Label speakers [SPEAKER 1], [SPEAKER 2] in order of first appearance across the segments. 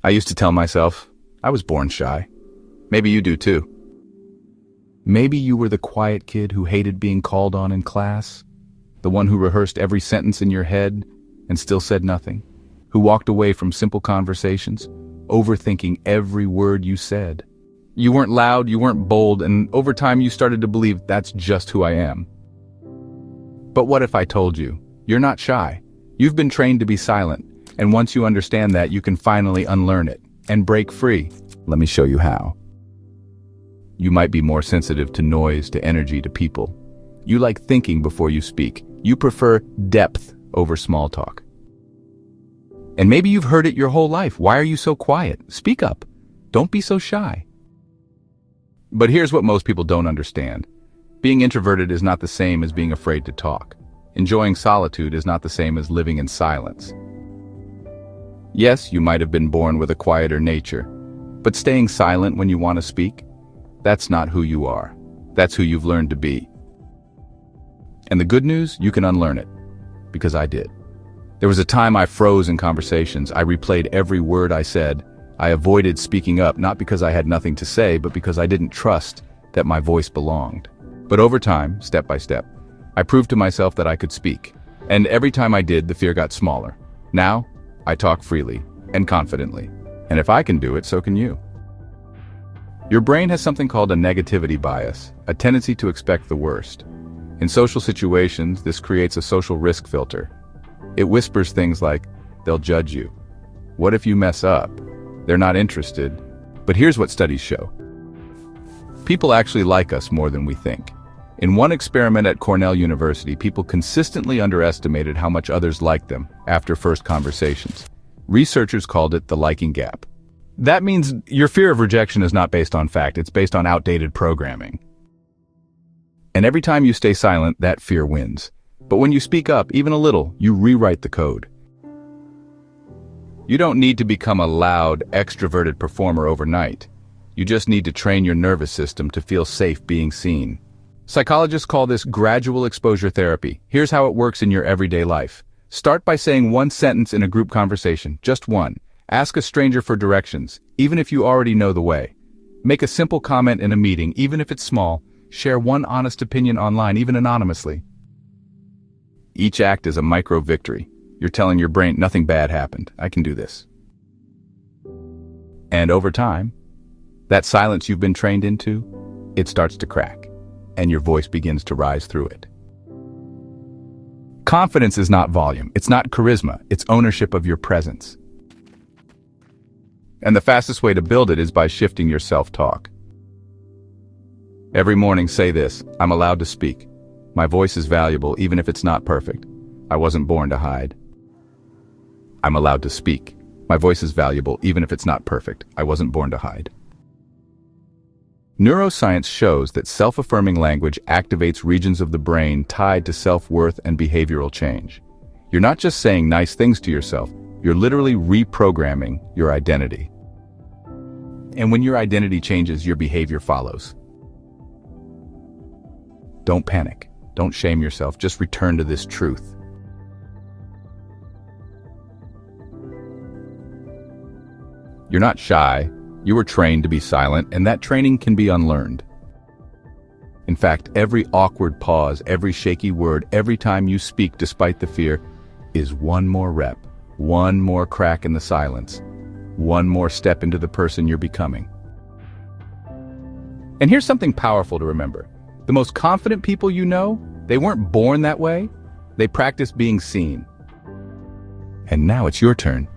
[SPEAKER 1] I used to tell myself, I was born shy. Maybe you do too. Maybe you were the quiet kid who hated being called on in class, the one who rehearsed every sentence in your head and still said nothing, who walked away from simple conversations, overthinking every word you said. You weren't loud, you weren't bold, and over time you started to believe that's just who I am. But what if I told you, you're not shy? You've been trained to be silent, and once you understand that, you can finally unlearn it and break free. Let me show you how. You might be more sensitive to noise, to energy, to people. You like thinking before you speak. You prefer depth over small talk. And maybe you've heard it your whole life. Why are you so quiet? Speak up. Don't be so shy. But here's what most people don't understand. Being introverted is not the same as being afraid to talk. Enjoying solitude is not the same as living in silence. Yes, you might have been born with a quieter nature, but staying silent when you want to speak, that's not who you are. That's who you've learned to be. And the good news, you can unlearn it, because I did. There was a time I froze in conversations. I replayed every word I said. I avoided speaking up, not because I had nothing to say, but because I didn't trust that my voice belonged. But over time, step by step, I proved to myself that I could speak. And every time I did, the fear got smaller. Now, I talk freely and confidently. And if I can do it, so can you. Your brain has something called a negativity bias, a tendency to expect the worst. In social situations, this creates a social risk filter. It whispers things like, they'll judge you. What if you mess up? They're not interested. But here's what studies show. People actually like us more than we think. In one experiment at Cornell University, people consistently underestimated how much others liked them after first conversations. Researchers called it the liking gap. That means your fear of rejection is not based on fact, it's based on outdated programming. And every time you stay silent, that fear wins. But when you speak up, even a little, you rewrite the code. You don't need to become a loud, extroverted performer overnight. You just need to train your nervous system to feel safe being seen. Psychologists call this gradual exposure therapy. Here's how it works in your everyday life. Start by saying one sentence in a group conversation, just one. Ask a stranger for directions, even if you already know the way. Make a simple comment in a meeting, even if it's small. Share one honest opinion online, even anonymously. Each act is a micro-victory. You're telling your brain, nothing bad happened. I can do this. And over time, that silence you've been trained into, it starts to crack, and your voice begins to rise through it. Confidence is not volume. It's not charisma. It's ownership of your presence. And the fastest way to build it is by shifting your self-talk. Every morning say this, I'm allowed to speak. My voice is valuable even if it's not perfect. I wasn't born to hide. I'm allowed to speak. My voice is valuable even if it's not perfect. I wasn't born to hide. Neuroscience shows that self-affirming language activates regions of the brain tied to self-worth and behavioral change. You're not just saying nice things to yourself, you're literally reprogramming your identity. And when your identity changes, your behavior follows. Don't panic. Don't shame yourself. Just return to this truth. You're not shy. You were trained to be silent, and that training can be unlearned. In fact, every awkward pause, every shaky word, every time you speak despite the fear, is one more rep, one more crack in the silence, one more step into the person you're becoming. And here's something powerful to remember. The most confident people you know, they weren't born that way. They practiced being seen. And now it's your turn.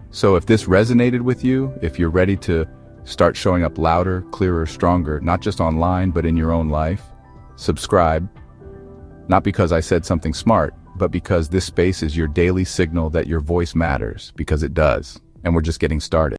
[SPEAKER 1] So if this resonated with you, if you're ready to start showing up louder, clearer, stronger, not just online, but in your own life, subscribe. Not because I said something smart, but because this space is your daily signal that your voice matters, because it does. And we're just getting started.